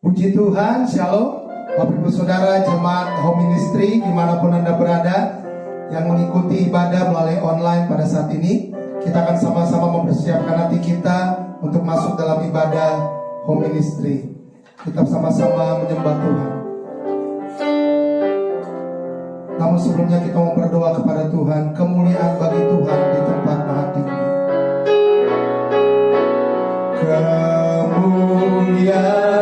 Puji Tuhan, Shalom Bapak Ibu Saudara Jemaat Home Ministry dimanapun Anda berada yang mengikuti ibadah melalui online pada saat ini. Kita akan sama-sama mempersiapkan hati kita untuk masuk dalam ibadah Home Ministry. Kita sama-sama menyembah Tuhan. Namun sebelumnya kita mau berdoa kepada Tuhan. Kemuliaan bagi Tuhan di tempat maha tinggi. Kemuliaan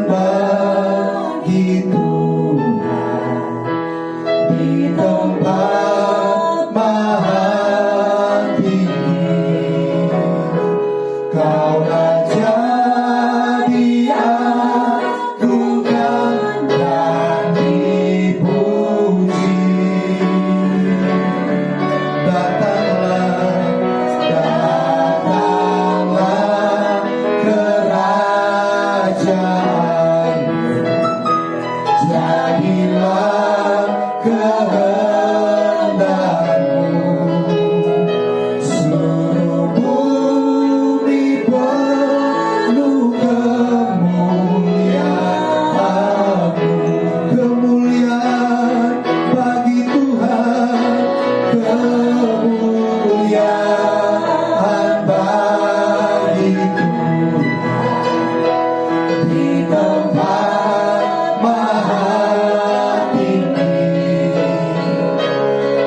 bagi Tuhan di tempat maha tinggi. Kau Raja diagungkan dan dipuji. Datanglah kerajaanmu, jadilah kehendakmu. Seluruh bumi penuh kemuliaan-Mu. Kemuliaan bagi Tuhan, kemuliaan bagi Tuhan di tempat maha tinggi.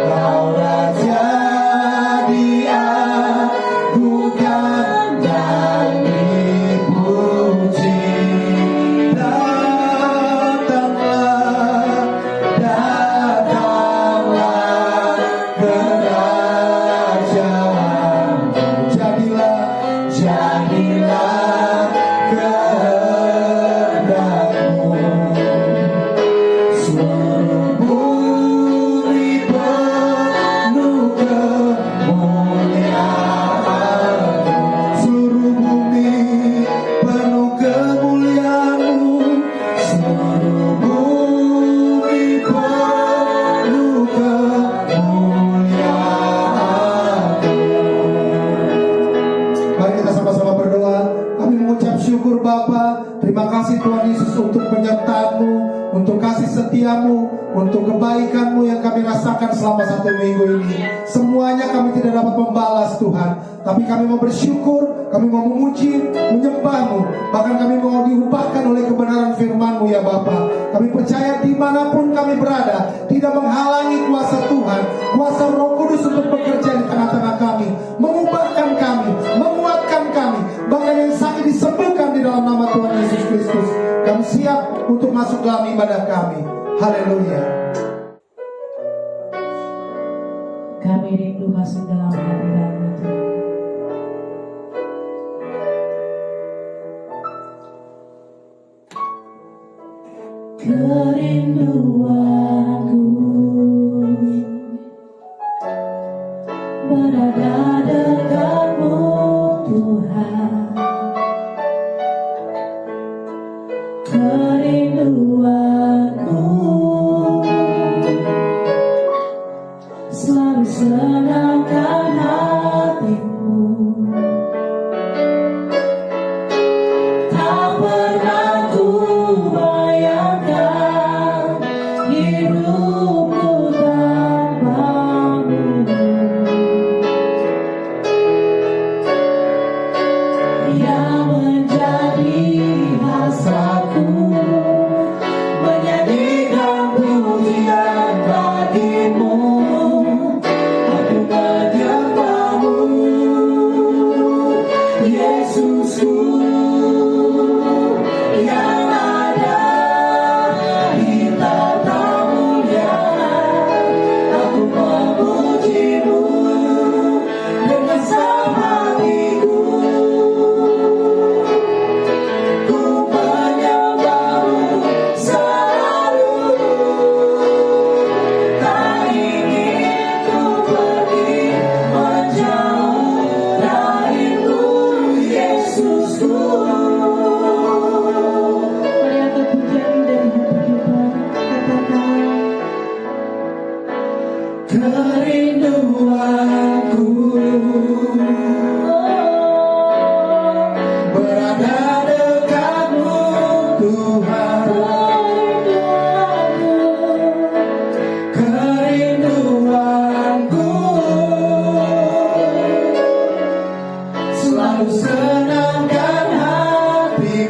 Kau Raja diagungkan dan dipuji. Datanglah kerajaanmu, jadilah kehendakmu. Seluruh bumi penuh kemuliaan-Mu. Seluruh bumi penuh kemuliaan-Mu. Seluruh bumi penuh kemuliaan-Mu. Mari kita sama-sama berdoa. Kami mengucap syukur Bapa. Terima kasih Tuhan Yesus untuk penyertaan-Mu, untuk kasih setia-Mu, untuk kebaikan-Mu yang kami rasakan selama 1 minggu ini. Semuanya kami tidak dapat membalas Tuhan, tapi kami mau bersyukur, kami mau memuji, menyembah-Mu. Bahkan kami mau diubahkan oleh kebenaran firman-Mu ya Bapa. Kami percaya dimanapun kami berada, tidak menghalangi kuasa Tuhan, kuasa Roh Kudus untuk bekerja di tengah-tengah kami, mengubahkan kami, menguatkan kami, bahkan yang sakit disembuhkan di dalam nama Tuhan Yesus Kristus. Kami siap untuk masuk dalam ibadah kami. Haleluya. Kami rindu masuk dalam hadirat-Mu Tuhan. Kerinduanku berada dekat-Mu Tuhan. Kerinduanku selalu senangkan hatimu. Tak pernah ku bayangkan hidupku tanpa-Mu. Yang menjadi hasratku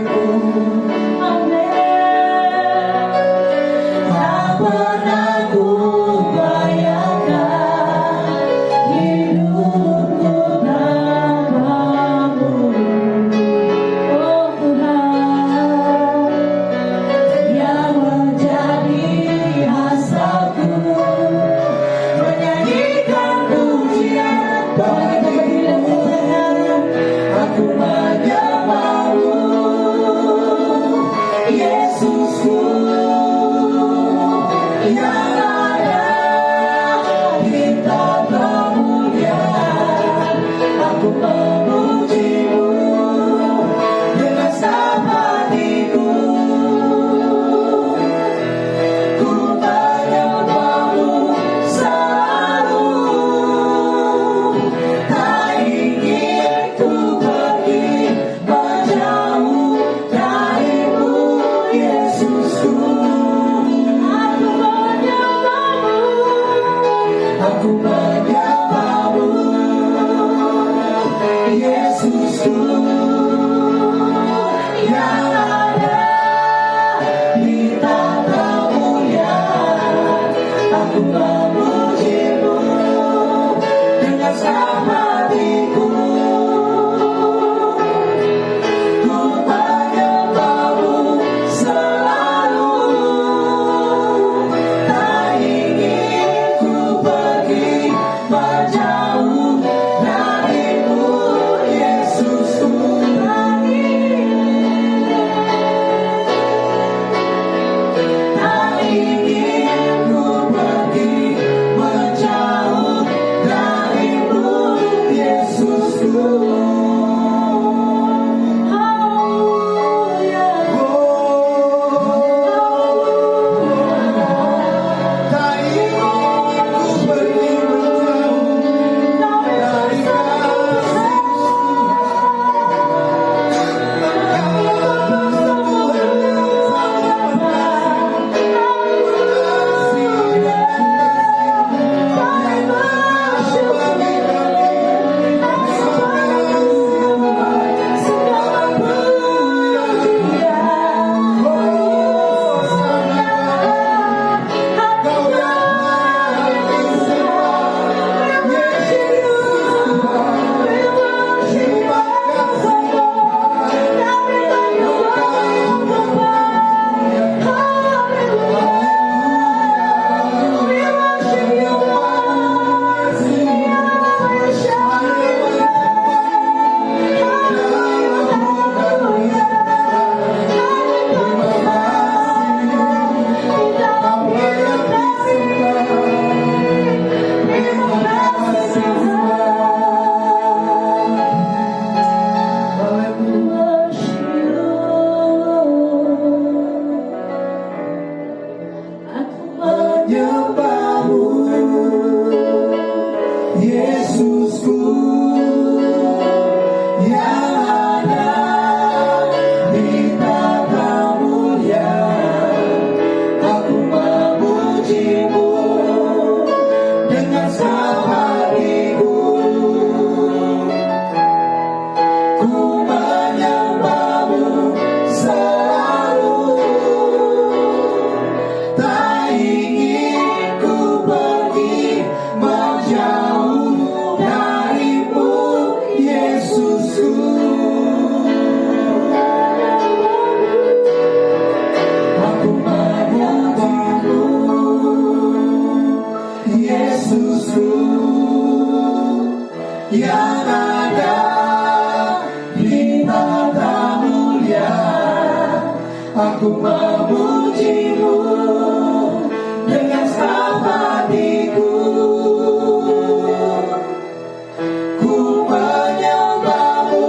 milikmu. Tak pernah ku bayangkan hidupku tanpamu. Oh Tuhan, yang menjadi hasratku menyanyikan pujian bagimu. Aku menyembahmu, Yesusku, yang ada di tata mulia. Aku memujimu dengan hatiku. Ku menyembahmu selalu. Tak ingin ku pergi menjauh darimu, Yesusku. Aku menyembahmu, Yesusku, yang ada di tata mulia. Aku memujimu dengan hatiku. Ku menyembahmu selalu. Tak ingin ku pergi menjauh darimu, Yesusku. Tak ingin ku pergi menjauh darimu, Yesusku. Tak ingin ku pergi menjauh dari kasih-Mu. Menyembahmu, Yesusku, yang ada di tata mulia. Aku memujimu dengan hatiku. Ku menyembahmu selalu. Tak ingin ku pergi menjauh darimu, Yesusku. Aku menyembahmu, Yesusku, yang ada di tata mulia. Aku memujimu dengan hatiku. Ku menyembahmu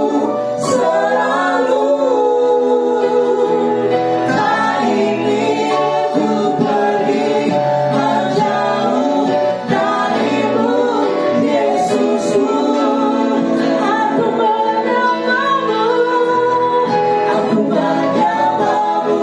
selalu. Tak ingin ku pergi menjauh darimu, Yesusku. Aku menyembahmu, aku menyembahmu.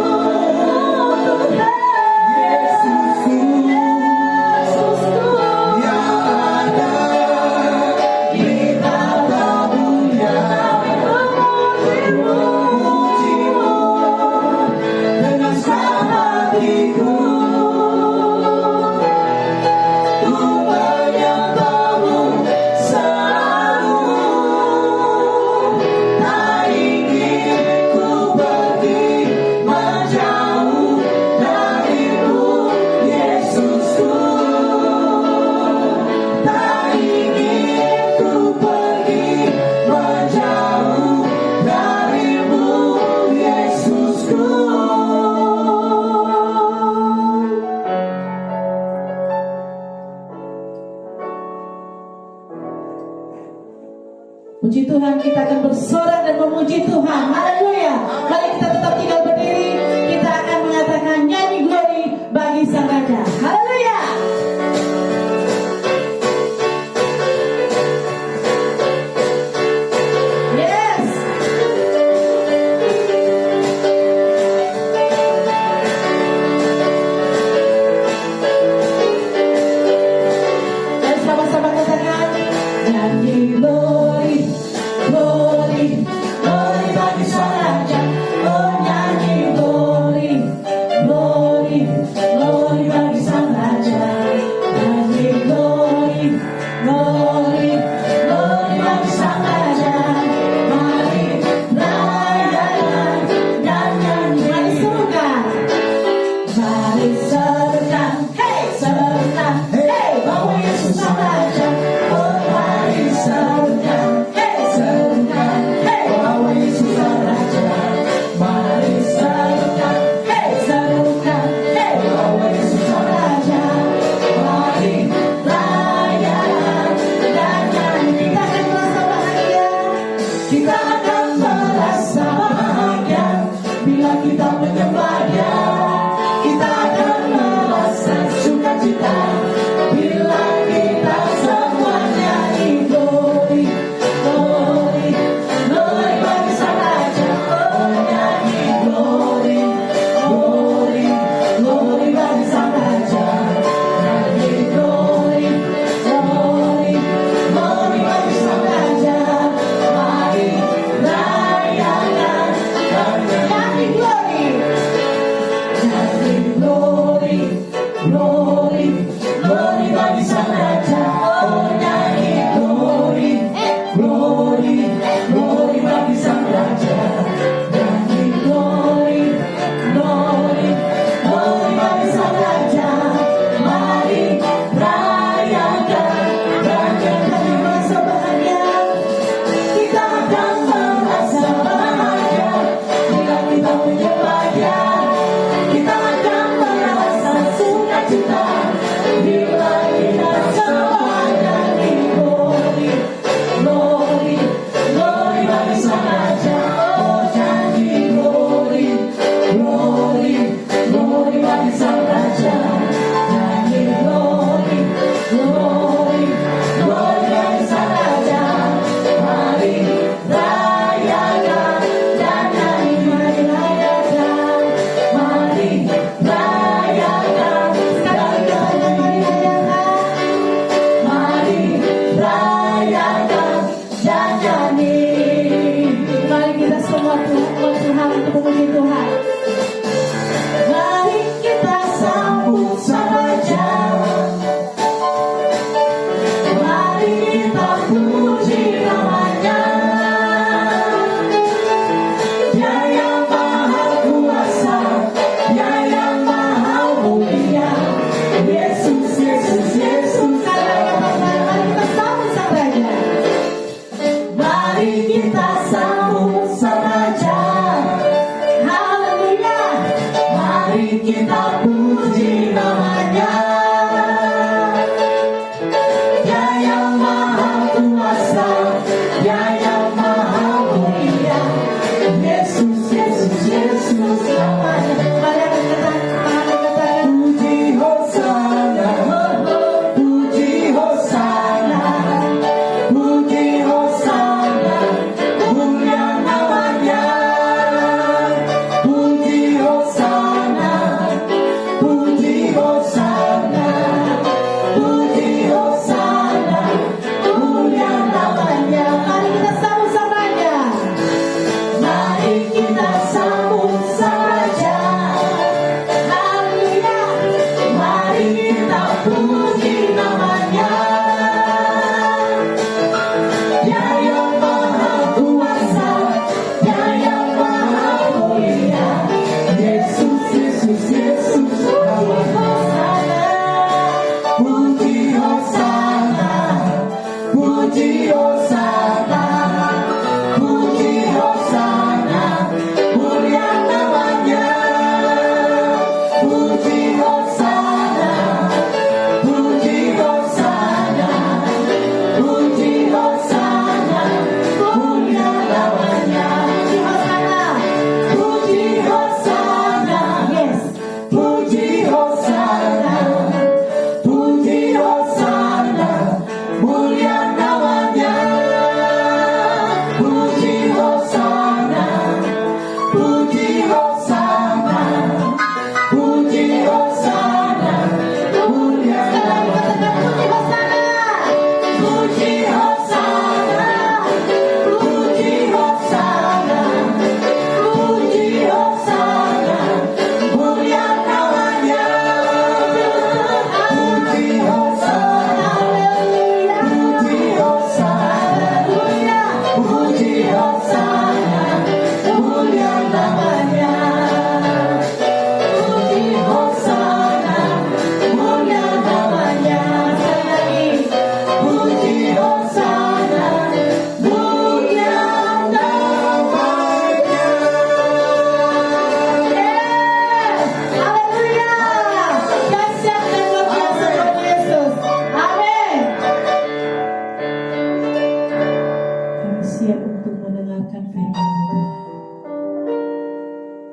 Tuhan, kita akan bersorak dan memuji Tuhan. Haleluya. Mari kita tetap tinggal berdiri. Kita akan mengatakan nyanyi glory bagi Sang Raja. Haleluya. Yes. Dan sama-sama katakan nyanyi glory, glory, glory bagi Sang Raja. Oh nyanyi glory, glory, glory bagi Sang Raja. Nyanyi glory, glory, glory bagi Sang Raja. Mari rayakan dan nyanyi. Mari serukan, mari serukan, hey serukan, hey bahwa Yesus Sang Raja. Oh mari serukan, hey serukan, hey bahwa Yesus Sang Raja. Mari serukan, hey serukan, hey bahwa Yesus Sang Raja. Mari rayakan dan nyanyi. Kita akan merasa bahagia. Kita akan merasa bahagia bila kita menyembah Dia. Kita akan merasa sukacita bila kita semua nyanyi glory, glory, glory bagi Sang Raja. Oh nyanyi glory, glory, glory bagi Sang Raja. Nyanyi glory, glory, glory bagi Sang Raja. Mari rayakan dan nyanyi glory. Nyanyi glory, glory, glory bagi Sang Raja. Oh nyanyi glory, glory, glory bagi Sang Raja. Nyanyi glory, glory, glory bagi Sang Raja. Mari rayakan dan nyanyi merasa bahagia. Kita akan merasa bahagia bila kita menyembah Dia. Kita akan merasa sukacita bila kita semua nyanyi glory, glory, glory bagi Sang Raja. Oh nyanyi glory, glory, glory bagi Sang Raja. Nyanyi glory, glory, glory bagi Sang Raja. Mari rayakan dan nyanyi. Mari rayakan, mari rayakan. Sekali lagi mari rayakan. Mari rayakan dan nyanyi. Mari kita semua Tuhan untuk memuji Tuhan. Mari kita sambut Sang Raja. Mari kita puji namanya. Dia yang maha kuasa, Dia yang maha mulia. Yesus, Yesus, Yesus. Mari kita sambut Sang Raja. Mari kita sambut Sang Raja. Haleluya. Mari kita puji namanya. Dia yang maha kuasa, Dia yang maha mulia. Yesus, Yesus, Yesus namanya. Mari kita katakan puji Hosana, puji Hosana, puji Hosana, mulia namanya. Puji Hosana, puji Hosana, puji Hosana, mulia namanya. Mari kita sambut Sang Raja. Mari kita sambut Sang Raja.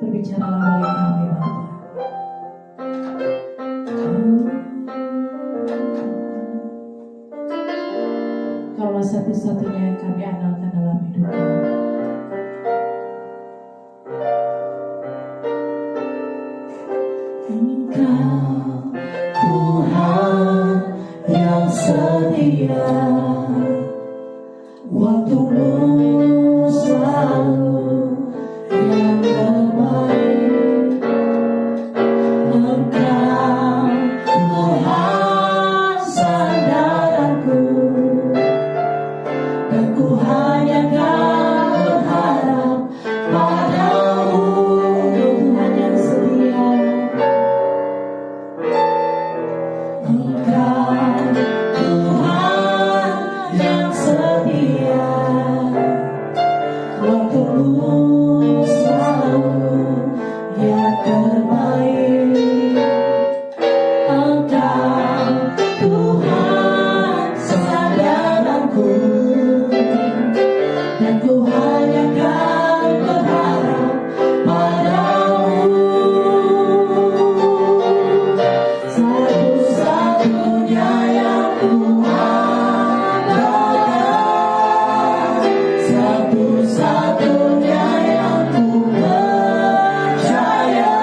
Berbicaralah bagi kami Bapa. Kaulah satu-satunya yang kami andalkan dalam hidup kami. Engkau Tuhan yang setia, waktumu selalu yang terbaik. Engkau Tuhan sandaranku, dan ku hanya akan berharap padamu. Tuhan yang setia, Engkau Tuhan yang setia, waktumu selalu yang terbaik. Engkau Tuhan sandaranku, dan ku hanya akan berharap padamu. Satu-satunya yang ku andalkan, satu-satunya yang ku percaya.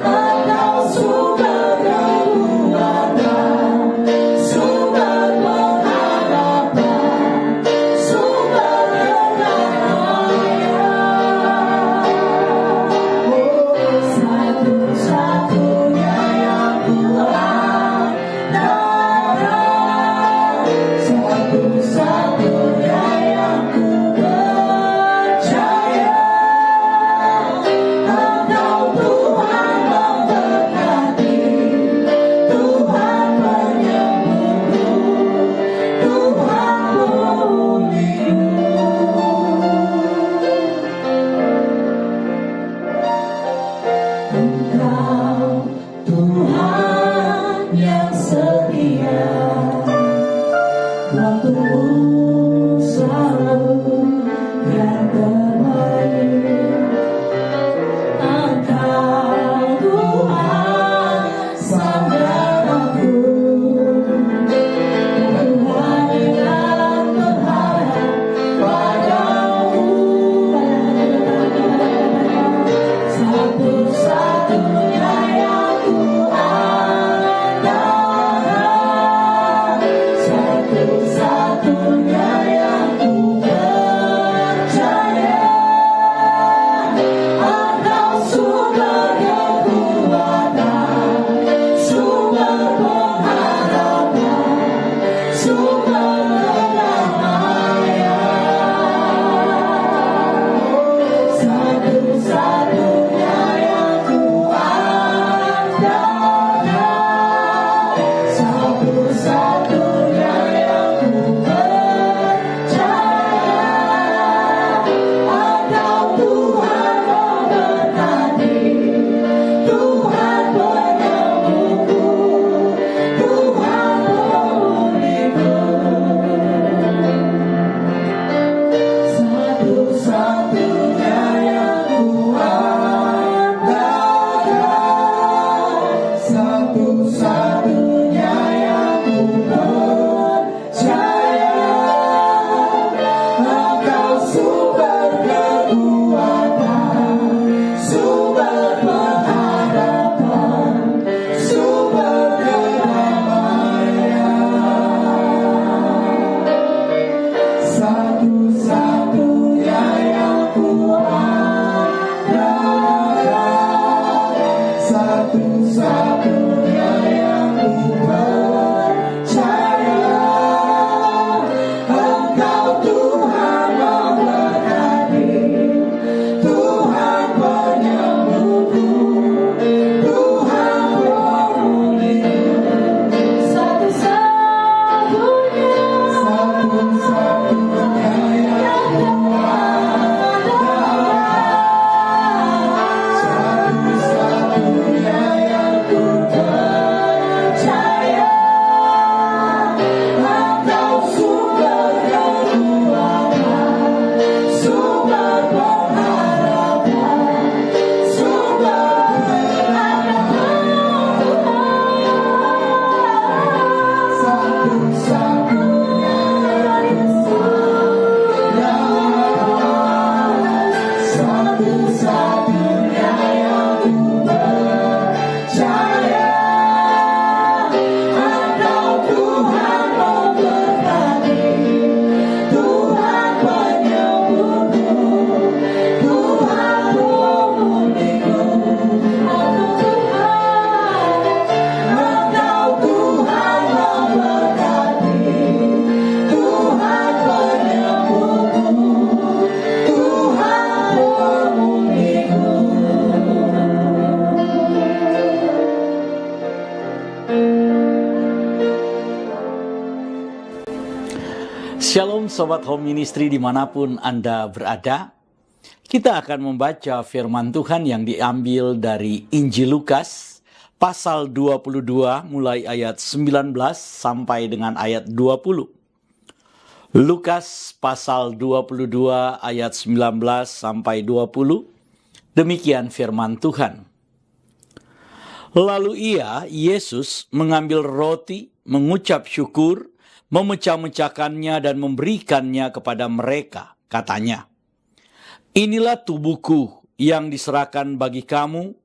Engkau sumber kekuatan, sumber pengharapan, sumber kedamaian. Satu-satunya yang ku andalkan, satu-satunya yang ku percaya. Engkau Tuhan memberkati, Tuhan penyembuhku, Tuhan pulihku. Engkau Tuhan yang setia, waktumu selalu yang terbaik. Engkau Tuhan sandaranku, dan ku hanya akan berharap padamu. Satu-satunya yang ku andalkan, satu-satunya yang ku percaya. Engkau sumber kekuatan, sumber pengharapan, sumber kedamaian. Satu-satunya yang ku andalkan, satu-satunya yang ku percaya. Engkau Tuhan memberkati, Tuhan penyembuhku, Tuhan pulihku. Satu-satunya yang ku andalkan, satu-satunya yang ku percaya. Engkau sumber kekuatan, sumber pengharapan, sumber kedamaian. Satu-satunya yang ku andalkan, satu-satunya yang ku percaya. Engkau Tuhan memberkati, Tuhan penyembuhku, Tuhan pulihku. Satu-satunya yang ku andalkan, satu-satunya yang ku Shalom Sobat Home Ministry dimanapun Anda berada. Kita akan membaca firman Tuhan yang diambil dari Injil Lukas pasal 22 mulai ayat 19 sampai dengan ayat 20. Lukas pasal 22 ayat 19 sampai 20. Demikian firman Tuhan. Lalu Yesus mengambil roti, mengucap syukur, memecah-mecahkannya dan memberikannya kepada mereka. Katanya, "Inilah tubuhku yang diserahkan bagi kamu,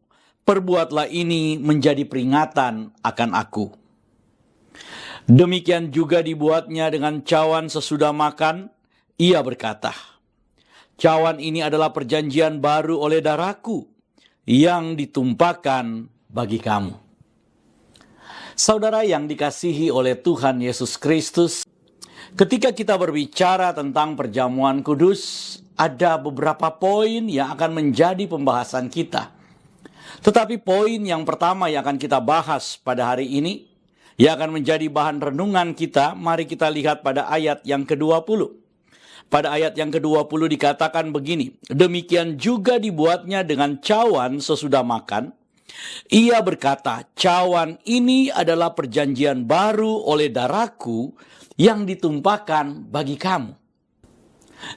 perbuatlah ini menjadi peringatan akan aku." Demikian juga dibuatnya dengan cawan sesudah makan. Ia berkata, "Cawan ini adalah perjanjian baru oleh darahku yang ditumpahkan bagi kamu." Saudara yang dikasihi oleh Tuhan Yesus Kristus, ketika kita berbicara tentang perjamuan kudus, ada beberapa poin yang akan menjadi pembahasan kita. Tetapi poin yang pertama yang akan kita bahas pada hari ini, yang akan menjadi bahan renungan kita, mari kita lihat pada ayat yang ke-20. Pada ayat yang ke-20 dikatakan begini, "Demikian juga dibuatnya dengan cawan sesudah makan. Ia berkata, cawan ini adalah perjanjian baru oleh darahku yang ditumpahkan bagi kamu."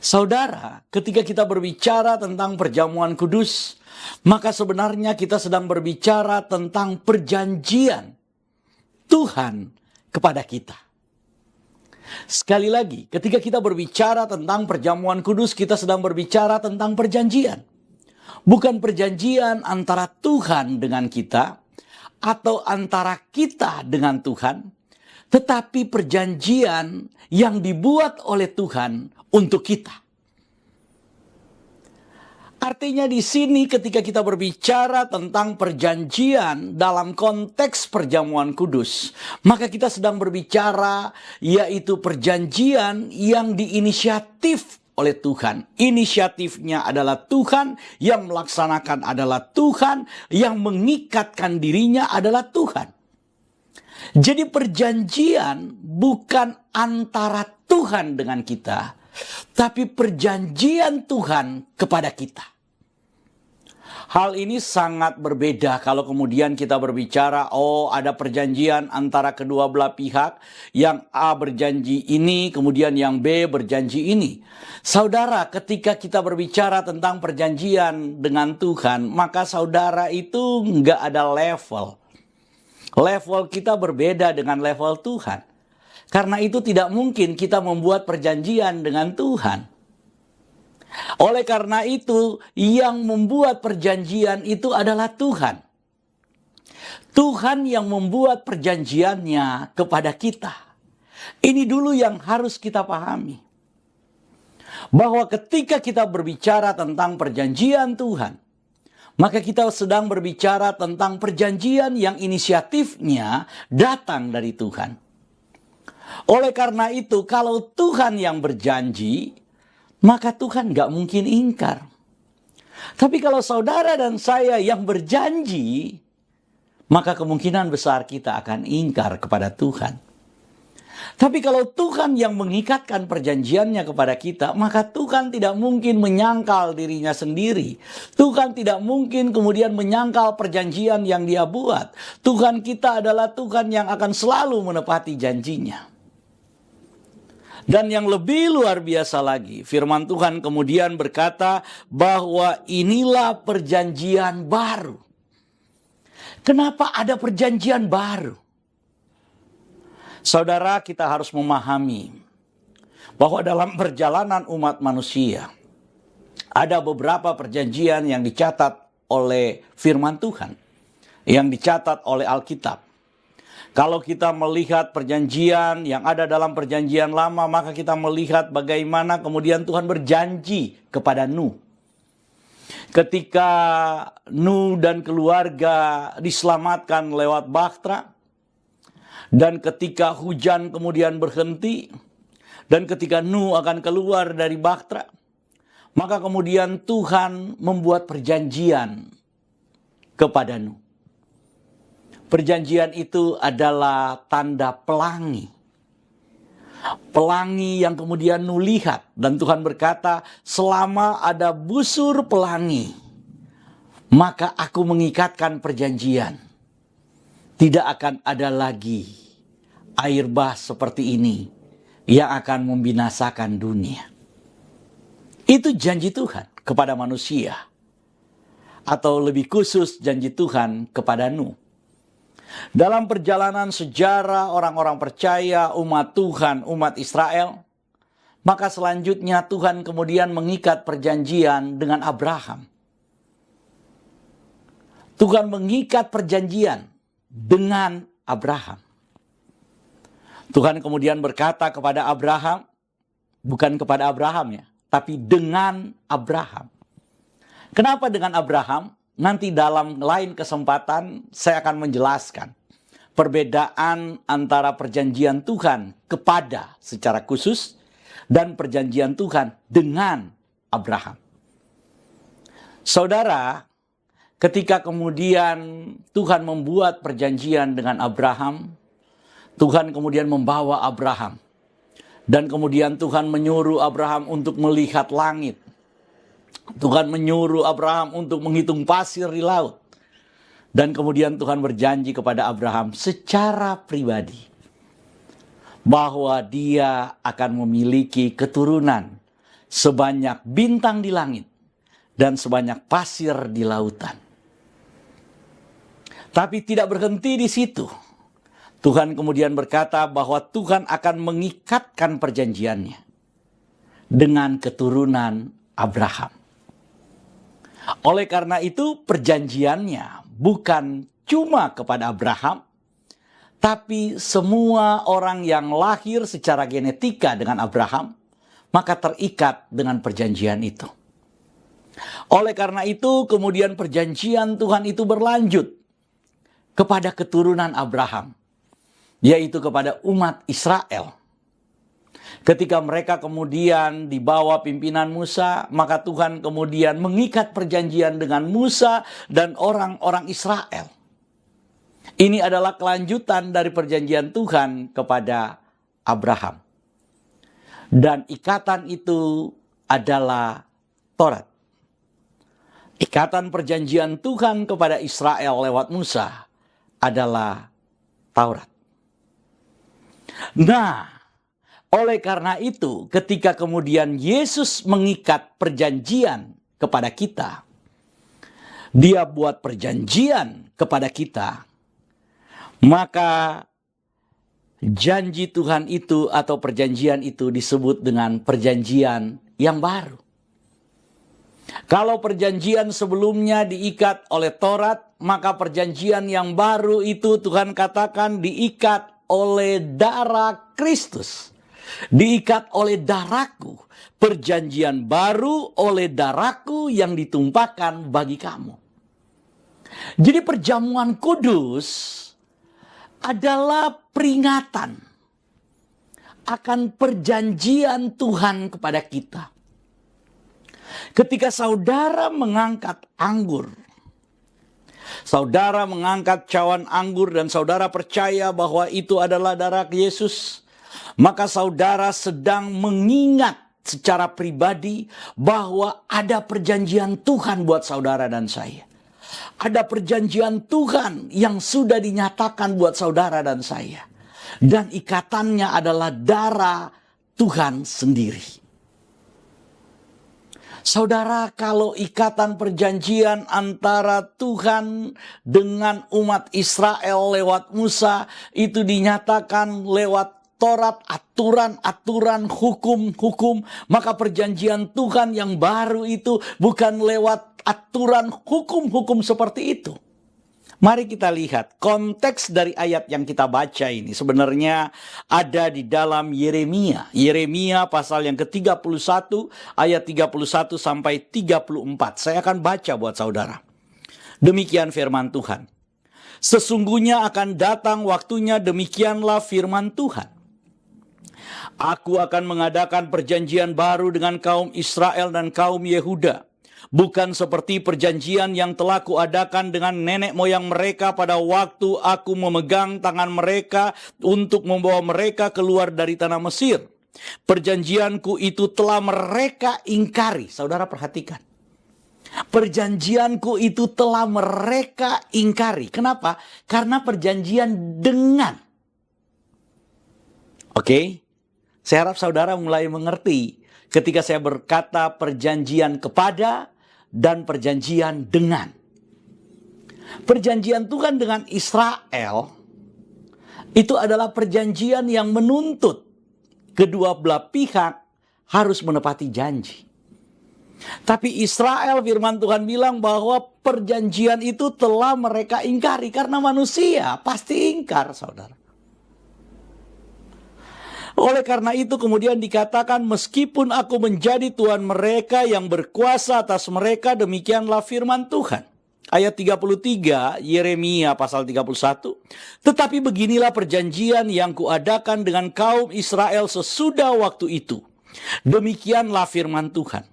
Saudara, ketika kita berbicara tentang perjamuan kudus, maka sebenarnya kita sedang berbicara tentang perjanjian Tuhan kepada kita. Sekali lagi, ketika kita berbicara tentang perjamuan kudus, kita sedang berbicara tentang perjanjian. Bukan perjanjian antara Tuhan dengan kita atau antara kita dengan Tuhan, tetapi perjanjian yang dibuat oleh Tuhan untuk kita. Artinya di sini ketika kita berbicara tentang perjanjian dalam konteks perjamuan kudus, maka kita sedang berbicara yaitu perjanjian yang diinisiatif oleh Tuhan. Inisiatifnya adalah Tuhan, yang melaksanakan adalah Tuhan, yang mengikatkan dirinya adalah Tuhan. Jadi perjanjian bukan antara Tuhan dengan kita, tapi perjanjian Tuhan kepada kita. Hal ini sangat berbeda kalau kemudian kita berbicara, ada perjanjian antara kedua belah pihak, yang A berjanji ini, kemudian yang B berjanji ini. Saudara, ketika kita berbicara tentang perjanjian dengan Tuhan, maka saudara itu nggak ada level. Level kita berbeda dengan level Tuhan. Karena itu tidak mungkin kita membuat perjanjian dengan Tuhan. Oleh karena itu, yang membuat perjanjian itu adalah Tuhan. Tuhan yang membuat perjanjiannya kepada kita. Ini dulu yang harus kita pahami. Bahwa ketika kita berbicara tentang perjanjian Tuhan, maka kita sedang berbicara tentang perjanjian yang inisiatifnya datang dari Tuhan. Oleh karena itu, kalau Tuhan yang berjanji, maka Tuhan gak mungkin ingkar. Tapi kalau saudara dan saya yang berjanji, maka kemungkinan besar kita akan ingkar kepada Tuhan. Tapi kalau Tuhan yang mengikatkan perjanjiannya kepada kita, maka Tuhan tidak mungkin menyangkal dirinya sendiri. Tuhan tidak mungkin kemudian menyangkal perjanjian yang Dia buat. Tuhan kita adalah Tuhan yang akan selalu menepati janjinya. Dan yang lebih luar biasa lagi, firman Tuhan kemudian berkata bahwa inilah perjanjian baru. Kenapa ada perjanjian baru? Saudara, kita harus memahami bahwa dalam perjalanan umat manusia, ada beberapa perjanjian yang dicatat oleh firman Tuhan, yang dicatat oleh Alkitab. Kalau kita melihat perjanjian yang ada dalam perjanjian lama, maka kita melihat bagaimana kemudian Tuhan berjanji kepada Nuh. Ketika Nuh dan keluarga diselamatkan lewat bahtera, dan ketika hujan kemudian berhenti, dan ketika Nuh akan keluar dari bahtera, maka kemudian Tuhan membuat perjanjian kepada Nuh. Perjanjian itu adalah tanda pelangi. Pelangi yang kemudian nu lihat. Dan Tuhan berkata, selama ada busur pelangi, maka aku mengikatkan perjanjian. Tidak akan ada lagi air bah seperti ini yang akan membinasakan dunia. Itu janji Tuhan kepada manusia. Atau lebih khusus janji Tuhan kepada Nuh. Dalam perjalanan sejarah orang-orang percaya, umat Tuhan, umat Israel, maka selanjutnya Tuhan kemudian mengikat perjanjian dengan Abraham. Tuhan mengikat perjanjian dengan Abraham. Tuhan kemudian berkata kepada Abraham, bukan kepada Abraham ya, tapi dengan Abraham. Kenapa dengan Abraham? Nanti dalam lain kesempatan saya akan menjelaskan perbedaan antara perjanjian Tuhan kepada secara khusus dan perjanjian Tuhan dengan Abraham. Saudara, ketika kemudian Tuhan membuat perjanjian dengan Abraham, Tuhan kemudian membawa Abraham. Dan kemudian Tuhan menyuruh Abraham untuk melihat langit. Tuhan menyuruh Abraham untuk menghitung pasir di laut. Dan kemudian Tuhan berjanji kepada Abraham secara pribadi bahwa dia akan memiliki keturunan sebanyak bintang di langit dan sebanyak pasir di lautan. Tapi tidak berhenti di situ. Tuhan kemudian berkata bahwa Tuhan akan mengikatkan perjanjiannya dengan keturunan Abraham. Oleh karena itu perjanjiannya bukan cuma kepada Abraham, tapi semua orang yang lahir secara genetika dengan Abraham, maka terikat dengan perjanjian itu. Oleh karena itu kemudian perjanjian Tuhan itu berlanjut kepada keturunan Abraham, yaitu kepada umat Israel. Ketika mereka kemudian di bawah pimpinan Musa, maka Tuhan kemudian mengikat perjanjian dengan Musa dan orang-orang Israel. Ini adalah kelanjutan dari perjanjian Tuhan kepada Abraham. Dan ikatan itu adalah Taurat. Ikatan perjanjian Tuhan kepada Israel lewat Musa adalah Taurat. Nah, oleh karena itu, ketika kemudian Yesus mengikat perjanjian kepada kita, Dia buat perjanjian kepada kita, maka janji Tuhan itu atau perjanjian itu disebut dengan perjanjian yang baru. Kalau perjanjian sebelumnya diikat oleh Taurat, maka perjanjian yang baru itu Tuhan katakan diikat oleh darah Kristus. Diikat oleh darahku. Perjanjian baru oleh darahku yang ditumpahkan bagi kamu. Jadi perjamuan kudus adalah peringatan akan perjanjian Tuhan kepada kita. Ketika saudara mengangkat anggur, saudara mengangkat cawan anggur dan saudara percaya bahwa itu adalah darah Yesus, maka saudara sedang mengingat secara pribadi bahwa ada perjanjian Tuhan buat saudara dan saya. Ada perjanjian Tuhan yang sudah dinyatakan buat saudara dan saya. Dan ikatannya adalah darah Tuhan sendiri. Saudara, kalau ikatan perjanjian antara Tuhan dengan umat Israel lewat Musa itu dinyatakan lewat Taurat, aturan-aturan, hukum-hukum, maka perjanjian Tuhan yang baru itu bukan lewat aturan hukum-hukum seperti itu. Mari kita lihat konteks dari ayat yang kita baca ini sebenarnya ada di dalam Yeremia. Yeremia pasal yang ke-31 ayat 31 sampai 34. Saya akan baca buat saudara. Demikian firman Tuhan. Sesungguhnya akan datang waktunya, demikianlah firman Tuhan. Aku akan mengadakan perjanjian baru dengan kaum Israel dan kaum Yehuda. Bukan seperti perjanjian yang telah kuadakan dengan nenek moyang mereka pada waktu aku memegang tangan mereka untuk membawa mereka keluar dari tanah Mesir. Perjanjianku itu telah mereka ingkari. Saudara perhatikan. Perjanjianku itu telah mereka ingkari. Kenapa? Karena perjanjian dengan. Oke? Saya harap saudara mulai mengerti ketika saya berkata perjanjian kepada dan perjanjian dengan. Perjanjian Tuhan dengan Israel itu adalah perjanjian yang menuntut kedua belah pihak harus menepati janji. Tapi Israel, firman Tuhan bilang bahwa perjanjian itu telah mereka ingkari. Karena manusia pasti ingkar, saudara. Oleh karena itu kemudian dikatakan, meskipun aku menjadi Tuhan mereka yang berkuasa atas mereka, demikianlah firman Tuhan. Ayat 33, Yeremia pasal 31. Tetapi beginilah perjanjian yang kuadakan dengan kaum Israel sesudah waktu itu. Demikianlah firman Tuhan.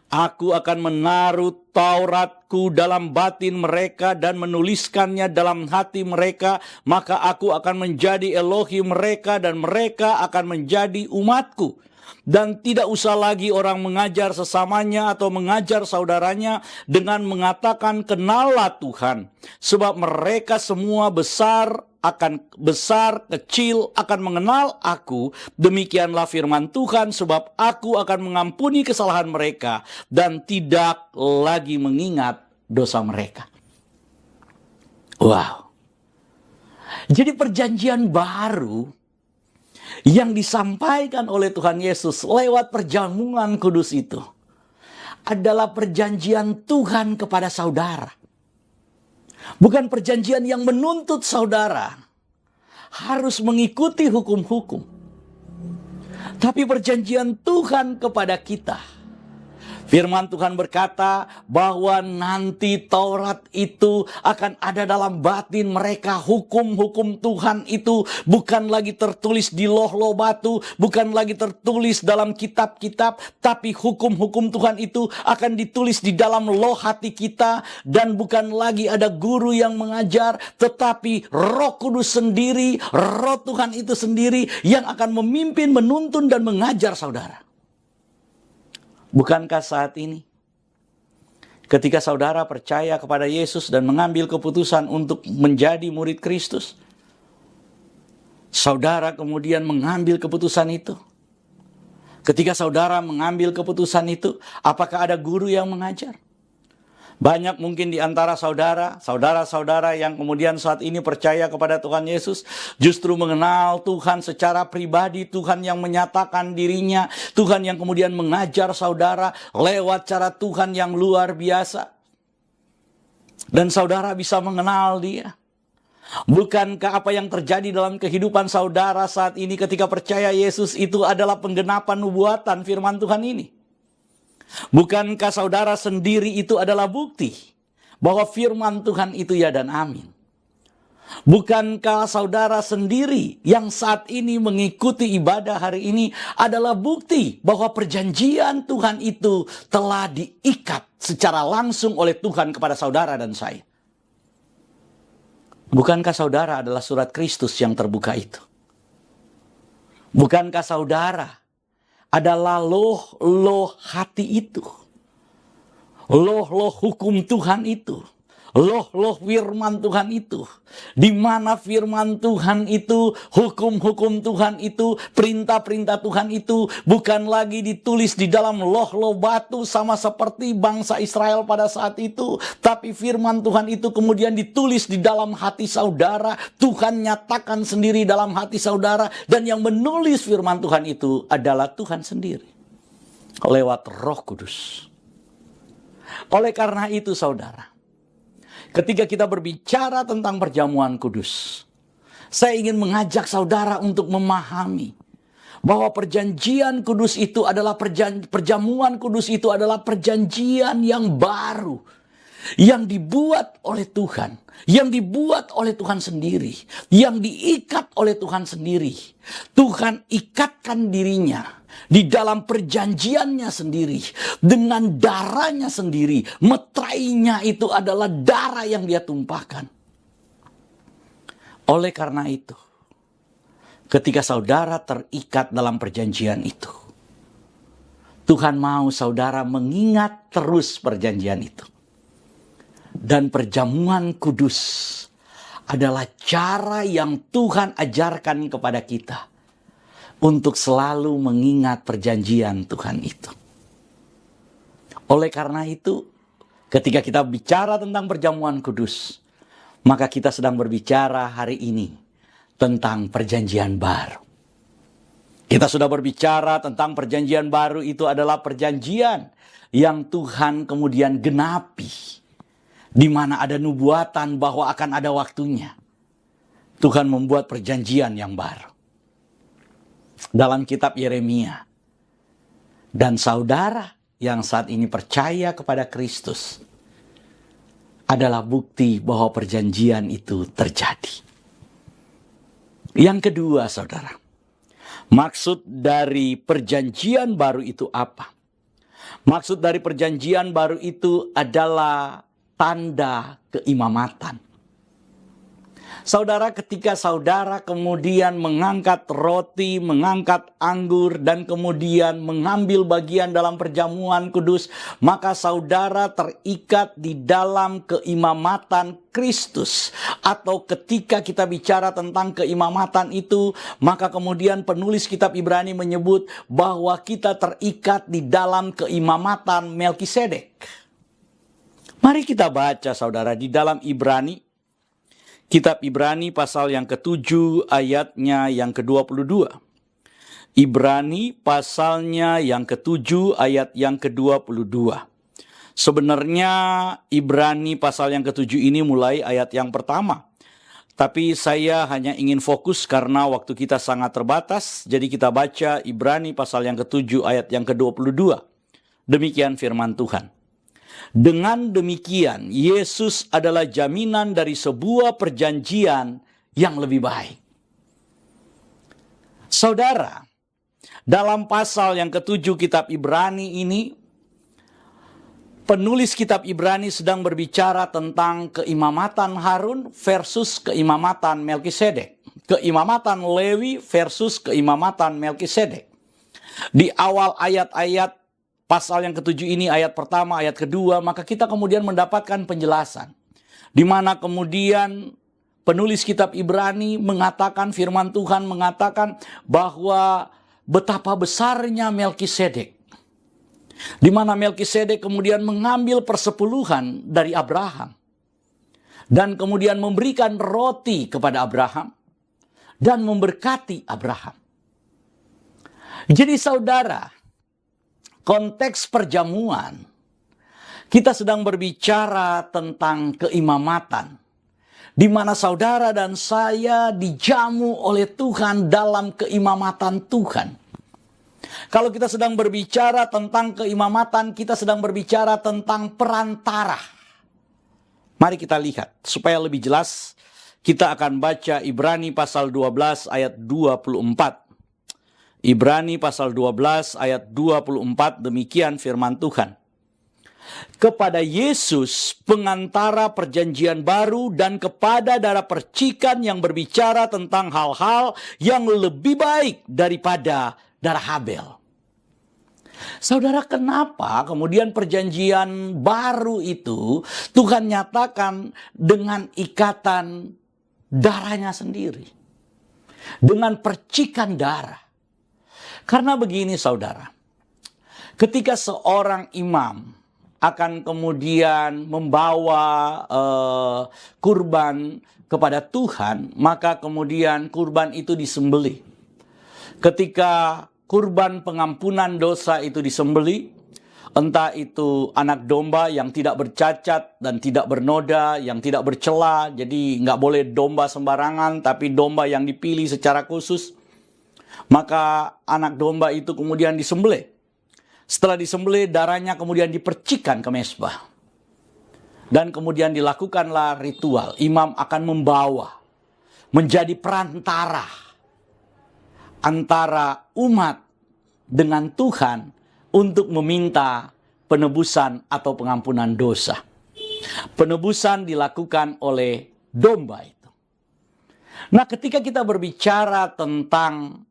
Aku akan menaruh Tauratku dalam batin mereka dan menuliskannya dalam hati mereka. Maka aku akan menjadi Elohim mereka dan mereka akan menjadi umatku. Dan tidak usah lagi orang mengajar sesamanya atau mengajar saudaranya dengan mengatakan kenallah Tuhan. Sebab mereka semua besar, kecil akan mengenal aku. Demikianlah firman Tuhan, sebab aku akan mengampuni kesalahan mereka dan tidak lagi mengingat dosa mereka. Wow. Jadi perjanjian baru yang disampaikan oleh Tuhan Yesus lewat perjamuan kudus itu adalah perjanjian Tuhan kepada saudara. Bukan perjanjian yang menuntut saudara harus mengikuti hukum-hukum. Tapi perjanjian Tuhan kepada kita. Firman Tuhan berkata bahwa nanti Taurat itu akan ada dalam batin mereka. Hukum-hukum Tuhan itu bukan lagi tertulis di loh-loh batu, bukan lagi tertulis dalam kitab-kitab, tapi hukum-hukum Tuhan itu akan ditulis di dalam loh hati kita. Dan bukan lagi ada guru yang mengajar, tetapi Roh Kudus sendiri, Roh Tuhan itu sendiri yang akan memimpin, menuntun dan mengajar saudara. Bukankah saat ini ketika saudara percaya kepada Yesus dan mengambil keputusan untuk menjadi murid Kristus, saudara kemudian mengambil keputusan itu? Ketika saudara mengambil keputusan itu, apakah ada guru yang mengajar? Banyak mungkin di antara saudara-saudara yang kemudian saat ini percaya kepada Tuhan Yesus, justru mengenal Tuhan secara pribadi, Tuhan yang menyatakan dirinya, Tuhan yang kemudian mengajar saudara lewat cara Tuhan yang luar biasa. Dan saudara bisa mengenal Dia. Bukankah apa yang terjadi dalam kehidupan saudara saat ini ketika percaya Yesus itu adalah penggenapan nubuatan firman Tuhan ini? Bukankah saudara sendiri itu adalah bukti bahwa firman Tuhan itu ya dan amin? Bukankah saudara sendiri yang saat ini mengikuti ibadah hari ini adalah bukti bahwa perjanjian Tuhan itu telah diikat secara langsung oleh Tuhan kepada saudara dan saya? Bukankah saudara adalah surat Kristus yang terbuka itu? Bukankah saudara adalah loh hati itu, loh hukum Tuhan itu, loh firman Tuhan itu, di mana firman Tuhan itu, hukum-hukum Tuhan itu, perintah-perintah Tuhan itu bukan lagi ditulis di dalam loh batu sama seperti bangsa Israel pada saat itu, tapi firman Tuhan itu kemudian ditulis di dalam hati saudara. Tuhan nyatakan sendiri dalam hati saudara, dan yang menulis firman Tuhan itu adalah Tuhan sendiri lewat Roh Kudus. Oleh karena itu saudara, ketika kita berbicara tentang perjamuan kudus, saya ingin mengajak saudara untuk memahami bahwa perjanjian kudus itu adalah perjamuan kudus itu adalah perjanjian yang baru yang dibuat oleh Tuhan, yang dibuat oleh Tuhan sendiri, yang diikat oleh Tuhan sendiri. Tuhan ikatkan dirinya di dalam perjanjiannya sendiri, dengan darahnya sendiri. Meterainya itu adalah darah yang dia tumpahkan. Oleh karena itu, ketika saudara terikat dalam perjanjian itu, Tuhan mau saudara mengingat terus perjanjian itu. Dan perjamuan kudus adalah cara yang Tuhan ajarkan kepada kita untuk selalu mengingat perjanjian Tuhan itu. Oleh karena itu, ketika kita bicara tentang perjamuan kudus, maka kita sedang berbicara hari ini tentang perjanjian baru. Kita sudah berbicara tentang perjanjian baru, itu adalah perjanjian yang Tuhan kemudian genapi. Di mana ada nubuatan bahwa akan ada waktunya. Tuhan membuat perjanjian yang baru. Dalam kitab Yeremia. Dan saudara yang saat ini percaya kepada Kristus adalah bukti bahwa perjanjian itu terjadi. Yang kedua, saudara. Maksud dari perjanjian baru itu apa? Maksud dari perjanjian baru itu adalah tanda keimamatan. Saudara, ketika saudara kemudian mengangkat roti, mengangkat anggur, dan kemudian mengambil bagian dalam perjamuan kudus, maka saudara terikat di dalam keimamatan Kristus. Atau ketika kita bicara tentang keimamatan itu, maka kemudian penulis kitab Ibrani menyebut bahwa kita terikat di dalam keimamatan Melkisedek. Mari kita baca, saudara, di dalam Ibrani, kitab Ibrani pasal yang ke-7 ayatnya yang ke-22. Ibrani pasalnya yang ke-7 ayat yang ke-22. Sebenarnya Ibrani pasal yang ke-7 ini mulai ayat yang pertama. Tapi saya hanya ingin fokus karena waktu kita sangat terbatas. Jadi kita baca Ibrani pasal yang ke-7 ayat yang ke-22. Demikian firman Tuhan. Dengan demikian, Yesus adalah jaminan dari sebuah perjanjian yang lebih baik. Saudara, dalam pasal yang ke-7 kitab Ibrani ini, penulis kitab Ibrani sedang berbicara tentang keimamatan Harun versus keimamatan Melkisedek. Keimamatan Lewi versus keimamatan Melkisedek. Di awal ayat-ayat pasal yang ke-7 ini, ayat pertama, ayat kedua, maka kita kemudian mendapatkan penjelasan. Di mana kemudian penulis kitab Ibrani mengatakan, firman Tuhan mengatakan bahwa betapa besarnya Melkisedek. Di mana Melkisedek kemudian mengambil persepuluhan dari Abraham. Dan kemudian memberikan roti kepada Abraham. Dan memberkati Abraham. Jadi saudara, konteks perjamuan, kita sedang berbicara tentang keimamatan. Di mana saudara dan saya dijamu oleh Tuhan dalam keimamatan Tuhan. Kalau kita sedang berbicara tentang keimamatan, kita sedang berbicara tentang perantara. Mari kita lihat, supaya lebih jelas, kita akan baca Ibrani pasal 12 ayat 24. Ibrani pasal 12 ayat 24, demikian firman Tuhan. Kepada Yesus pengantara perjanjian baru dan kepada darah percikan yang berbicara tentang hal-hal yang lebih baik daripada darah Habel. Saudara, kenapa kemudian perjanjian baru itu Tuhan nyatakan dengan ikatan darahnya sendiri? Dengan percikan darah. Karena begini saudara, ketika seorang imam akan kemudian membawa kurban kepada Tuhan, maka kemudian kurban itu disembelih. Ketika kurban pengampunan dosa itu disembelih, entah itu anak domba yang tidak bercacat dan tidak bernoda, yang tidak bercela, jadi nggak boleh domba sembarangan, tapi domba yang dipilih secara khusus. Maka anak domba itu kemudian disembelih. Setelah disembelih, darahnya kemudian dipercikan ke mezbah. Dan kemudian dilakukanlah ritual. Imam akan membawa, menjadi perantara antara umat dengan Tuhan untuk meminta penebusan atau pengampunan dosa. Penebusan dilakukan oleh domba itu. Nah, ketika kita berbicara tentang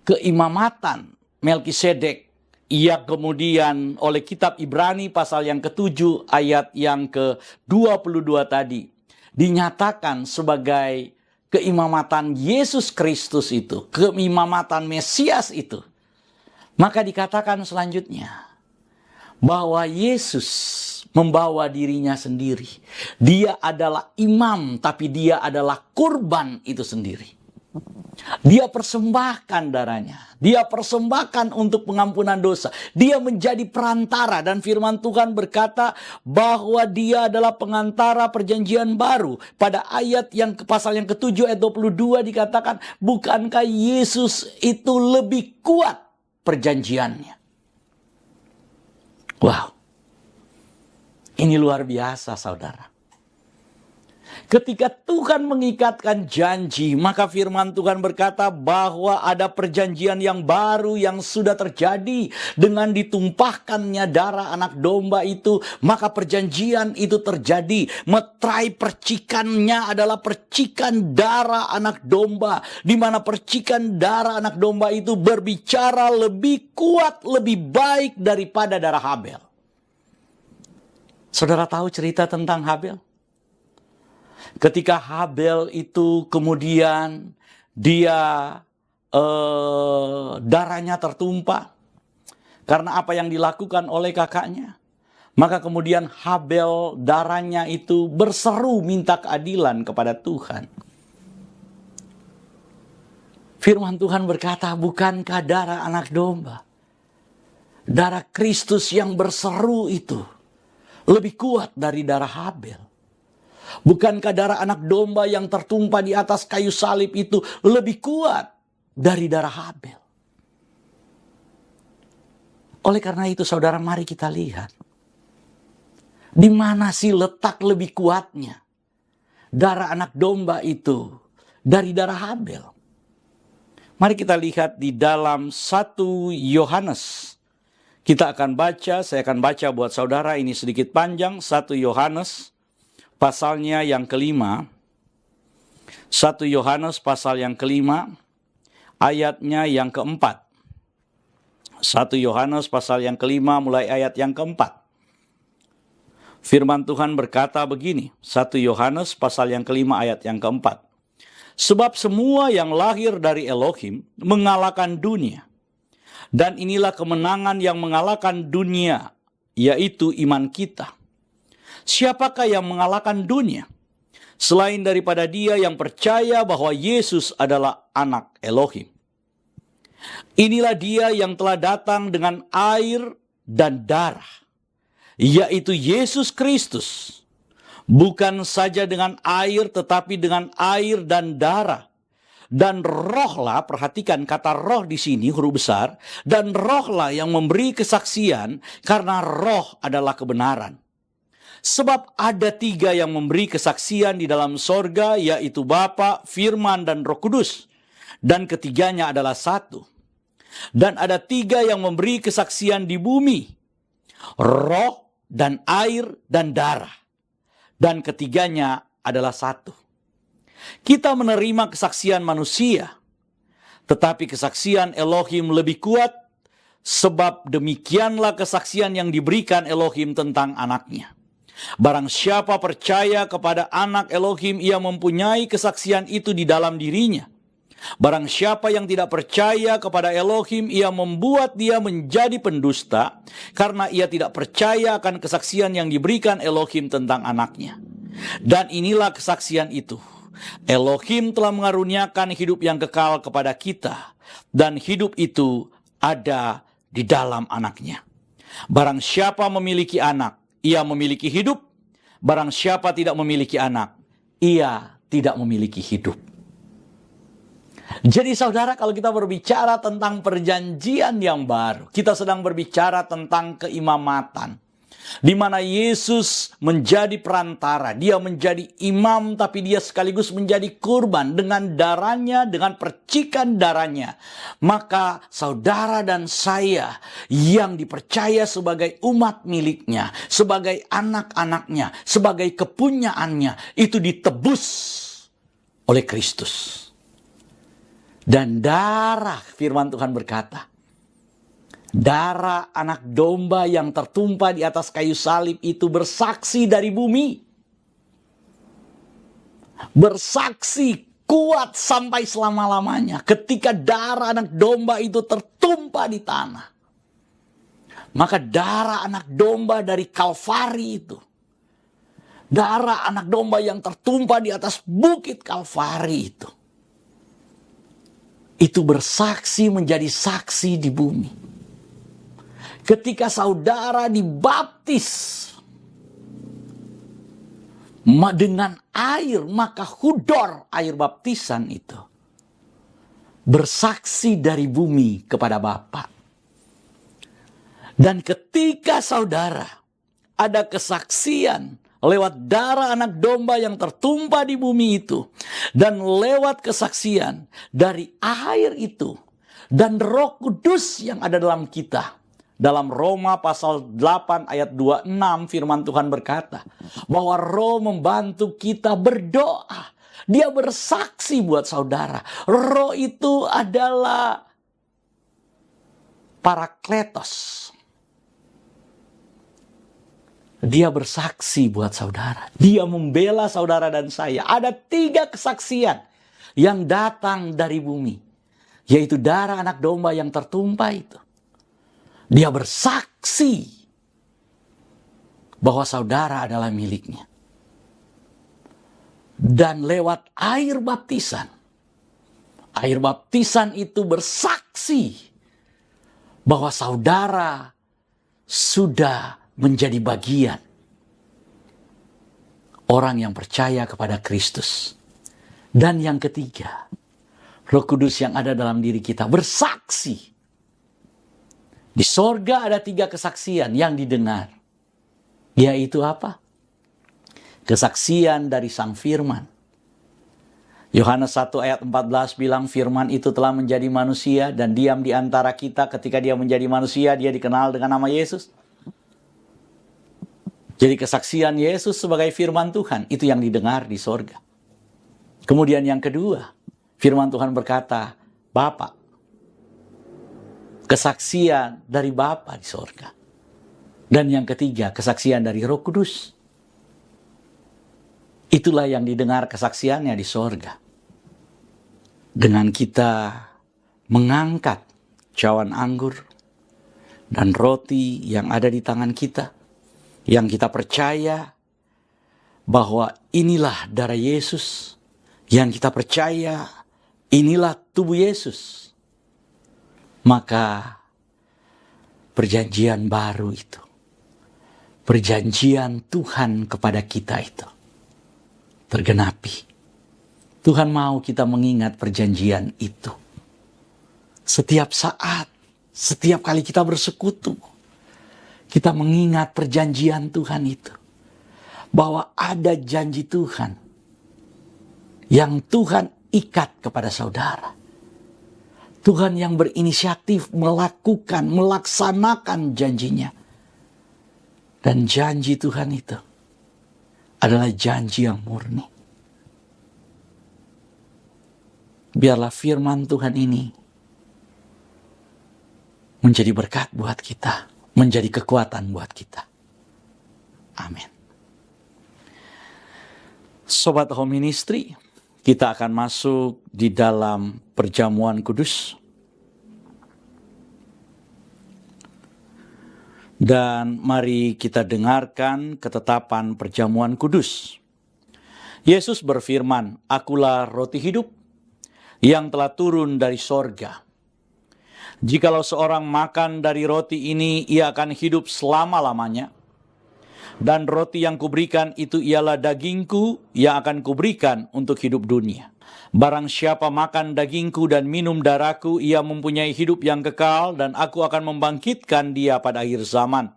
keimamatan Melkisedek, ia kemudian oleh kitab Ibrani pasal yang ke-7 ayat yang ke-22 tadi dinyatakan sebagai keimamatan Yesus Kristus itu, keimamatan Mesias itu. Maka dikatakan selanjutnya bahwa Yesus membawa dirinya sendiri. Dia adalah imam, tapi dia adalah kurban itu sendiri. Dia persembahkan darahnya. Dia persembahkan untuk pengampunan dosa. Dia menjadi perantara, dan firman Tuhan berkata bahwa dia adalah pengantara perjanjian baru. Pada ayat yang pasal yang ke-7 ayat 22 dikatakan, bukankah Yesus itu lebih kuat perjanjiannya? Wow. Ini luar biasa, saudara. Ketika Tuhan mengikatkan janji, maka firman Tuhan berkata bahwa ada perjanjian yang baru yang sudah terjadi dengan ditumpahkannya darah anak domba itu. Maka perjanjian itu terjadi. Meterai percikannya adalah percikan darah anak domba, di mana percikan darah anak domba itu berbicara lebih kuat, lebih baik daripada darah Habel. Saudara tahu cerita tentang Habel? Ketika Habel itu kemudian dia darahnya tertumpah karena apa yang dilakukan oleh kakaknya. Maka kemudian Habel darahnya itu berseru minta keadilan kepada Tuhan. Firman Tuhan berkata, bukankah darah anak domba, darah Kristus yang berseru itu lebih kuat dari darah Habel? Bukankah darah anak domba yang tertumpah di atas kayu salib itu lebih kuat dari darah Habel? Oleh karena itu, saudara, mari kita lihat. Di mana sih letak lebih kuatnya darah anak domba itu dari darah Habel? Mari kita lihat di dalam 1 Yohanes. Kita akan baca, saya akan baca buat saudara, ini sedikit panjang. 1 Yohanes pasalnya yang kelima. 1 Yohanes pasal yang kelima, ayatnya yang keempat. 1 Yohanes pasal yang kelima mulai ayat yang keempat. Firman Tuhan berkata begini, 1 Yohanes pasal yang kelima ayat yang keempat. Sebab semua yang lahir dari Elohim mengalahkan dunia. Dan inilah kemenangan yang mengalahkan dunia, yaitu iman kita. Siapakah yang mengalahkan dunia? Selain daripada dia yang percaya bahwa Yesus adalah anak Elohim. Inilah dia yang telah datang dengan air dan darah, yaitu Yesus Kristus. Bukan saja dengan air, tetapi dengan air dan darah. Dan rohlah, perhatikan kata roh di sini huruf besar, dan rohlah yang memberi kesaksian, karena roh adalah kebenaran. Sebab ada 3 yang memberi kesaksian di dalam sorga, yaitu Bapa, Firman, dan Roh Kudus. Dan ketiganya adalah satu. Dan ada 3 yang memberi kesaksian di bumi, roh, dan air, dan darah. Dan ketiganya adalah satu. Kita menerima kesaksian manusia, tetapi kesaksian Elohim lebih kuat, sebab demikianlah kesaksian yang diberikan Elohim tentang anaknya. Barang siapa percaya kepada anak Elohim, ia mempunyai kesaksian itu di dalam dirinya. Barang siapa yang tidak percaya kepada Elohim, ia membuat dia menjadi pendusta, karena ia tidak percaya akan kesaksian yang diberikan Elohim tentang anaknya. Dan inilah kesaksian itu. Elohim telah mengaruniakan hidup yang kekal kepada kita, dan hidup itu ada di dalam anaknya. Barang siapa memiliki anak, ia memiliki hidup. Barang siapa tidak memiliki anak, ia tidak memiliki hidup. Jadi saudara, kalau kita berbicara tentang perjanjian yang baru, kita sedang berbicara tentang keimamatan. di mana Yesus menjadi perantara, dia menjadi imam, tapi dia sekaligus menjadi kurban dengan darahnya, dengan percikan darahnya. Maka saudara dan saya yang dipercaya sebagai umat miliknya, sebagai anak-anaknya, sebagai kepunyaannya, itu ditebus oleh Kristus. Dan darah, firman Tuhan berkata, darah anak domba yang tertumpah di atas kayu salib itu bersaksi dari bumi. Bersaksi kuat sampai selama-lamanya ketika darah anak domba itu tertumpah di tanah. Maka darah anak domba dari Kalvari itu, darah anak domba yang tertumpah di atas bukit Kalvari itu bersaksi menjadi saksi di bumi. Ketika saudara dibaptis dengan air, maka hudor air baptisan itu bersaksi dari bumi kepada Bapa. Dan ketika saudara ada kesaksian lewat darah anak domba yang tertumpah di bumi itu, dan lewat kesaksian dari air itu dan Roh Kudus yang ada dalam kita. Dalam Roma pasal 8 ayat 26 firman Tuhan berkata bahwa Roh membantu kita berdoa. Dia bersaksi buat saudara. Roh itu adalah Parakletos. Dia bersaksi buat saudara. Dia membela saudara dan saya. Ada 3 kesaksian yang datang dari bumi, yaitu darah anak domba yang tertumpah itu. Dia bersaksi bahwa saudara adalah miliknya. Dan lewat air baptisan. Air baptisan itu bersaksi bahwa saudara sudah menjadi bagian orang yang percaya kepada Kristus. Dan yang ketiga, Roh Kudus yang ada dalam diri kita bersaksi. Di sorga ada 3 kesaksian yang didengar. Yaitu apa? Kesaksian dari Sang Firman. Yohanes 1 ayat 14 bilang firman itu telah menjadi manusia dan diam di antara kita. Ketika dia menjadi manusia, dia dikenal dengan nama Yesus. Jadi kesaksian Yesus sebagai firman Tuhan itu yang didengar di sorga. Kemudian yang kedua, firman Tuhan berkata, Bapa. Kesaksian dari Bapa di sorga. Dan yang ketiga, kesaksian dari Roh Kudus. Itulah yang didengar kesaksiannya di sorga. Dengan kita mengangkat cawan anggur dan roti yang ada di tangan kita, yang kita percaya bahwa inilah darah Yesus, yang kita percaya inilah tubuh Yesus, maka perjanjian baru itu, perjanjian Tuhan kepada kita itu tergenapi. Tuhan mau kita mengingat perjanjian itu. Setiap saat, setiap kali kita bersekutu, kita mengingat perjanjian Tuhan itu. Bahwa ada janji Tuhan yang Tuhan ikat kepada saudara. Tuhan yang berinisiatif melakukan, melaksanakan janjinya. Dan janji Tuhan itu adalah janji yang murni. Biarlah firman Tuhan ini menjadi berkat buat kita, menjadi kekuatan buat kita. Amin. Sobat Home Ministry, kita akan masuk di dalam perjamuan kudus. Dan mari kita dengarkan ketetapan perjamuan kudus. Yesus berfirman, "Akulah roti hidup yang telah turun dari sorga. Jikalau seorang makan dari roti ini, ia akan hidup selama-lamanya. Dan roti yang kuberikan itu ialah dagingku yang akan kuberikan untuk hidup dunia. Barang siapa makan dagingku dan minum darahku, ia mempunyai hidup yang kekal, dan aku akan membangkitkan dia pada akhir zaman.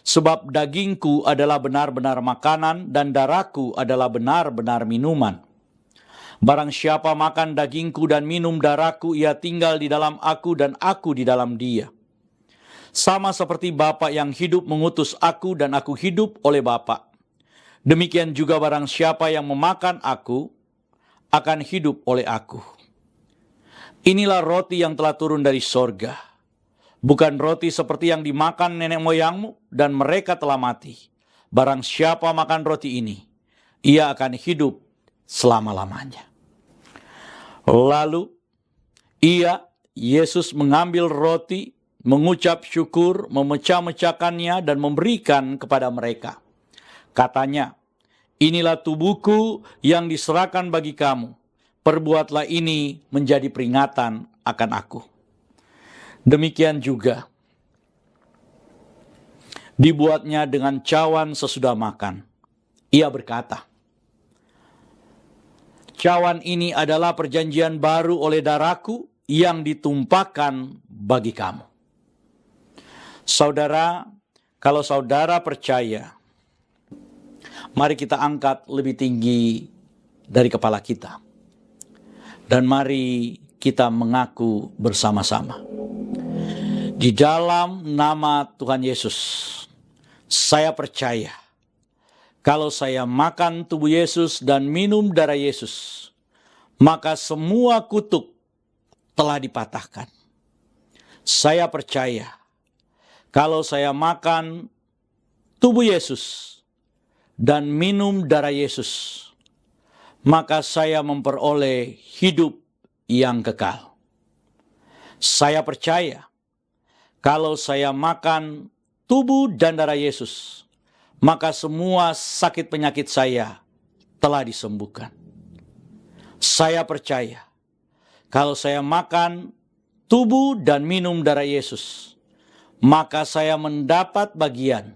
Sebab dagingku adalah benar-benar makanan dan darahku adalah benar-benar minuman. Barang siapa makan dagingku dan minum darahku, ia tinggal di dalam aku dan aku di dalam dia. Sama seperti Bapa yang hidup mengutus aku dan aku hidup oleh Bapa. Demikian juga barang siapa yang memakan aku akan hidup oleh aku. Inilah roti yang telah turun dari sorga. Bukan roti seperti yang dimakan nenek moyangmu dan mereka telah mati. Barang siapa makan roti ini, ia akan hidup selama-lamanya. Lalu Yesus mengambil roti, mengucap syukur, memecah-mecahkannya dan memberikan kepada mereka. Katanya, inilah tubuhku yang diserahkan bagi kamu. Perbuatlah ini menjadi peringatan akan aku. Demikian juga dibuatnya dengan cawan sesudah makan. Ia berkata, cawan ini adalah perjanjian baru oleh darahku yang ditumpahkan bagi kamu. Saudara, kalau saudara percaya, mari kita angkat lebih tinggi dari kepala kita. Dan mari kita mengaku bersama-sama. Di dalam nama Tuhan Yesus, saya percaya kalau saya makan tubuh Yesus dan minum darah Yesus, maka semua kutuk telah dipatahkan. Saya percaya kalau saya makan tubuh Yesus dan minum darah Yesus, maka saya memperoleh hidup yang kekal. Saya percaya kalau saya makan tubuh dan darah Yesus, maka semua sakit penyakit saya telah disembuhkan. Saya percaya kalau saya makan tubuh dan minum darah Yesus, maka saya mendapat bagian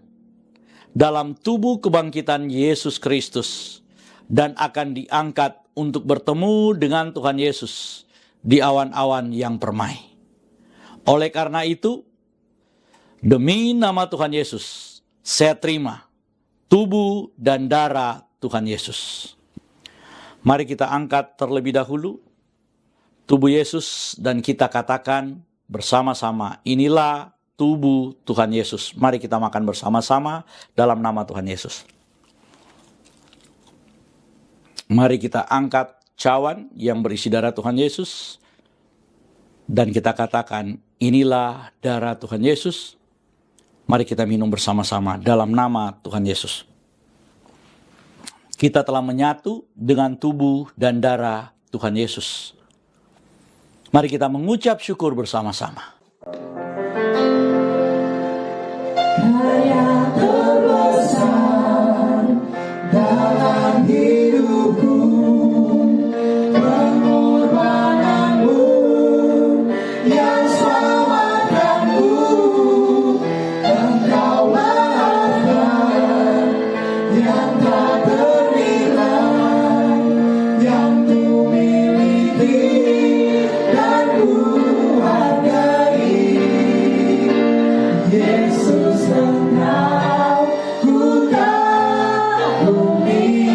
dalam tubuh kebangkitan Yesus Kristus dan akan diangkat untuk bertemu dengan Tuhan Yesus di awan-awan yang permai. Oleh karena itu, demi nama Tuhan Yesus, saya terima tubuh dan darah Tuhan Yesus. Mari kita angkat terlebih dahulu tubuh Yesus dan kita katakan bersama-sama, inilah tubuh Tuhan Yesus. Mari kita makan bersama-sama dalam nama Tuhan Yesus. Mari kita angkat cawan yang berisi darah Tuhan Yesus dan kita katakan, inilah darah Tuhan Yesus. Mari kita minum bersama-sama dalam nama Tuhan Yesus. Kita telah menyatu dengan tubuh dan darah Tuhan Yesus. Mari kita mengucap syukur bersama-sama. Karya terbesar dalam hidupku, pengorbananmu yang selamatkanku, engkaulah harga yang tak ternilai, yang ku miliki dan ku hargai. Yesus, engkau ku kagumi.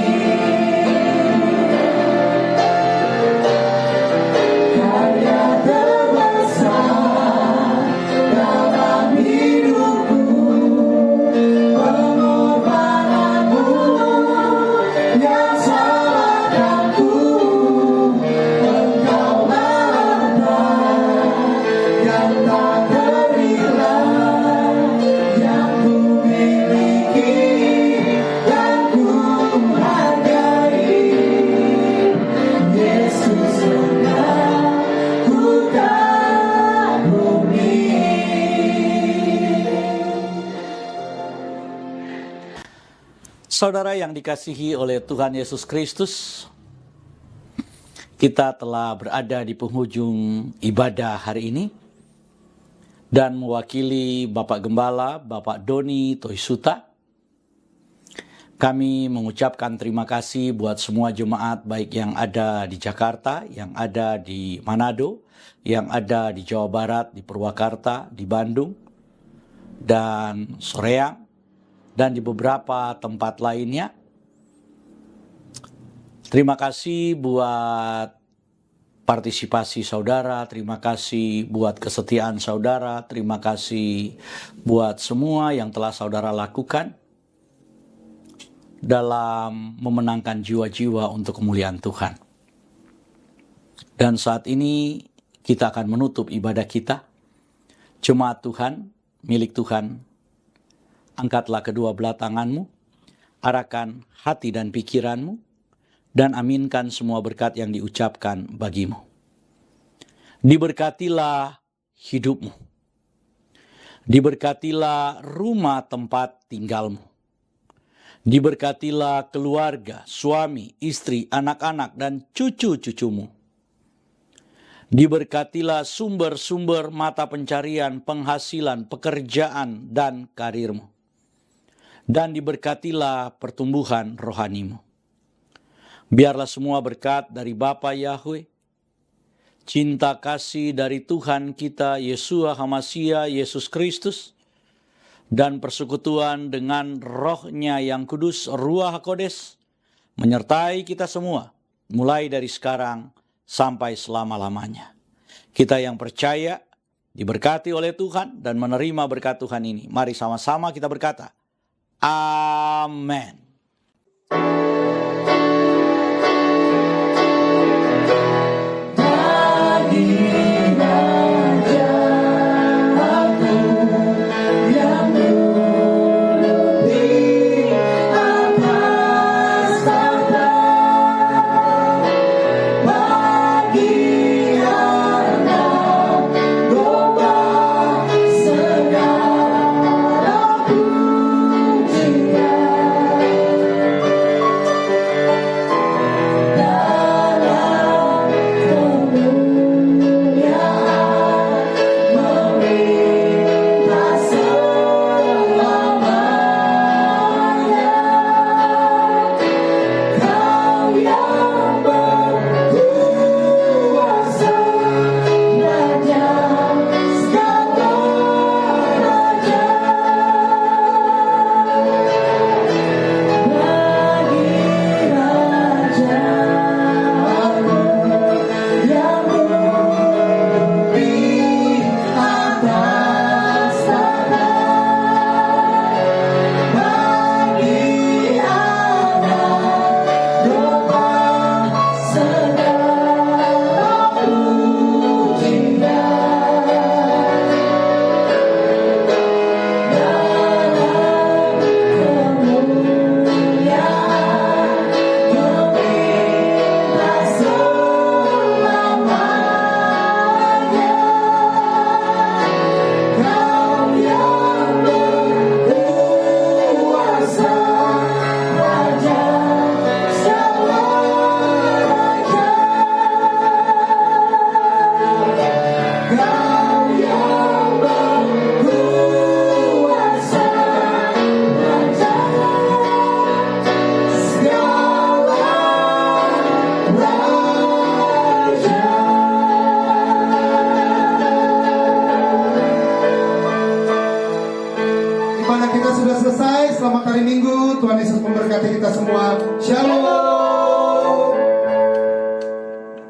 Karya terbesar dalam hidupku, pengorbananmu yang selamatkanku, engkaulah harta yang tak ternilai, yang ku miliki dan ku hargai. Yesus, engkau ku kagumi. Saudara yang dikasihi oleh Tuhan Yesus Kristus, kita telah berada di penghujung ibadah hari ini dan mewakili Bapak Gembala, Bapak Doni Toisuta. Kami mengucapkan terima kasih buat semua jemaat baik yang ada di Jakarta, yang ada di Manado, yang ada di Jawa Barat, di Purwakarta, di Bandung, dan Soreang, dan di beberapa tempat lainnya. Terima kasih buat partisipasi saudara, terima kasih buat kesetiaan saudara, terima kasih buat semua yang telah saudara lakukan dalam memenangkan jiwa-jiwa untuk kemuliaan Tuhan. Dan saat ini kita akan menutup ibadah kita. Jemaat Tuhan, milik Tuhan, angkatlah kedua belah tanganmu, arahkan hati dan pikiranmu, dan aminkan semua berkat yang diucapkan bagimu. Diberkatilah hidupmu. Diberkatilah rumah tempat tinggalmu. Diberkatilah keluarga, suami, istri, anak-anak, dan cucu-cucumu. Diberkatilah sumber-sumber mata pencarian, penghasilan, pekerjaan, dan karirmu. Dan diberkatilah pertumbuhan rohanimu. Biarlah semua berkat dari Bapa Yahweh, cinta kasih dari Tuhan kita Yeshua HaMashiach Yesus Kristus, dan persekutuan dengan Roh-Nya yang kudus, Ruach HaKodes, menyertai kita semua, mulai dari sekarang sampai selama-lamanya. Kita yang percaya, diberkati oleh Tuhan, dan menerima berkat Tuhan ini. Mari sama-sama kita berkata, Amin. Ibadah kita sudah selesai. Selamat hari Minggu. Tuhan Yesus memberkati kita semua. Shalom.